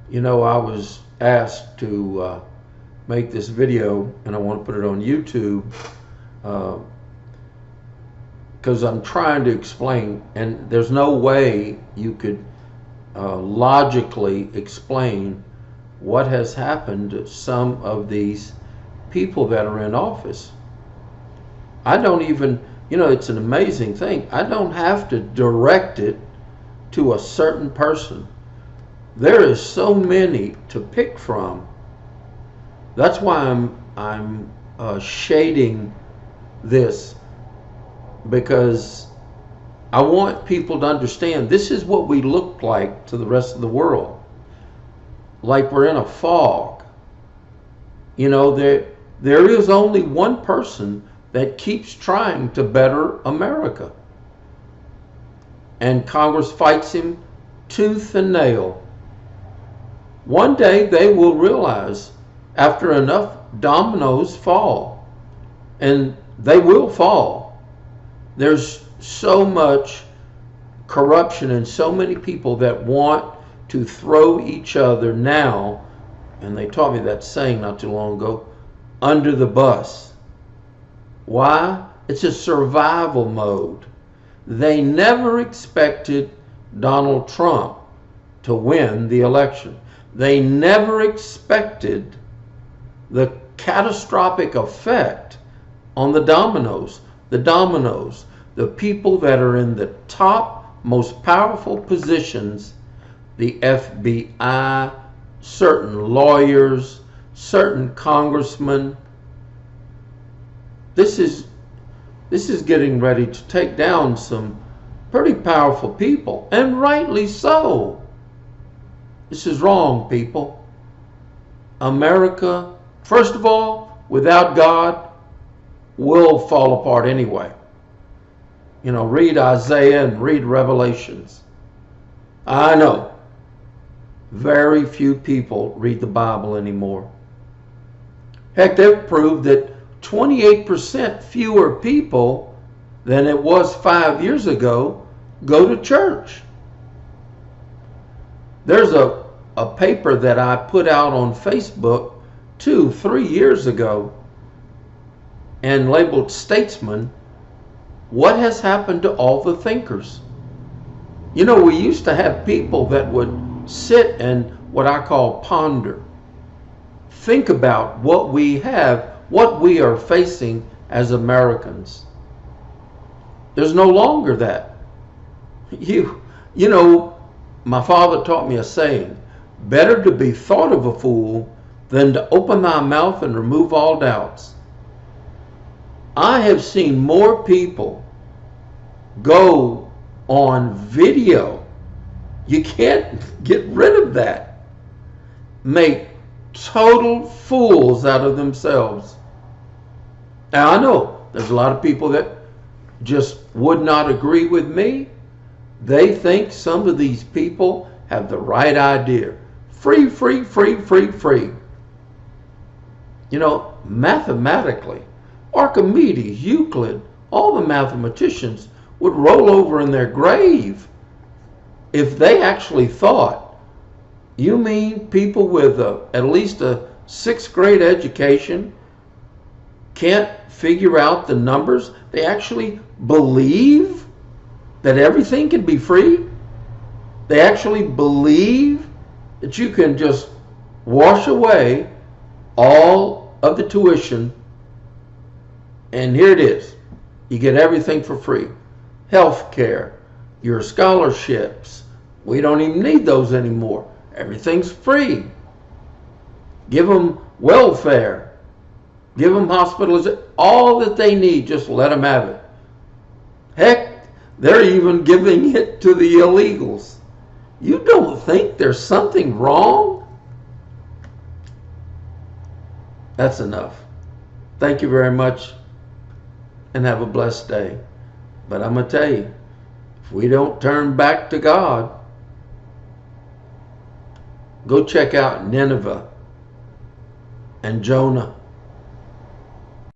You know, I was asked to make this video, and I want to put it on YouTube because I'm trying to explain, and there's no way you could logically explain what has happened to some of these people that are in office. I don't even, it's an amazing thing. I don't have to direct it to a certain person. There is so many to pick from. That's why I'm shading this, because I want people to understand this is what we look like to the rest of the world. Like we're in a fog. There is only one person that keeps trying to better America. And Congress fights him tooth and nail. One day they will realize, after enough dominoes fall, and they will fall, there's so much corruption and so many people that want to throw each other now, and they taught me that saying not too long ago, under the bus. Why? It's a survival mode. They never expected Donald Trump to win the election. They never expected the catastrophic effect on the dominoes, the people that are in the top, most powerful positions, the FBI, certain lawyers, certain congressmen. This is getting ready to take down some pretty powerful people, and rightly so. This is wrong, people. America, first of all, without God, will fall apart anyway. Read Isaiah and read Revelations. I know very few people read the Bible anymore. Heck, they've proved that 28% fewer people than it was 5 years ago go to church. There's a paper that I put out on Facebook 2-3 years ago and labeled Statesman. What has happened to all the thinkers? We used to have people that would sit and what I call ponder. Think about what we have, what we are facing as Americans. There's no longer that. My father taught me a saying, better to be thought of a fool than to open thy mouth and remove all doubts. I have seen more people go on video. You can't get rid of that. Make total fools out of themselves. Now I know there's a lot of people that just would not agree with me. They think some of these people have the right idea. Free, free, free, free, free. Mathematically, Archimedes, Euclid, all the mathematicians would roll over in their grave if they actually thought, you mean people with at least a 6th grade education can't figure out the numbers? They actually believe that everything can be free? They actually believe that you can just wash away all of the tuition, and here it is. You get everything for free. Health care, your scholarships. We don't even need those anymore. Everything's free. Give them welfare. Give them hospitalization. All that they need, just let them have it. Heck, they're even giving it to the illegals. You don't think there's something wrong? That's enough. Thank you very much, and have a blessed day. But I'm going to tell you, if we don't turn back to God, go check out Nineveh and Jonah.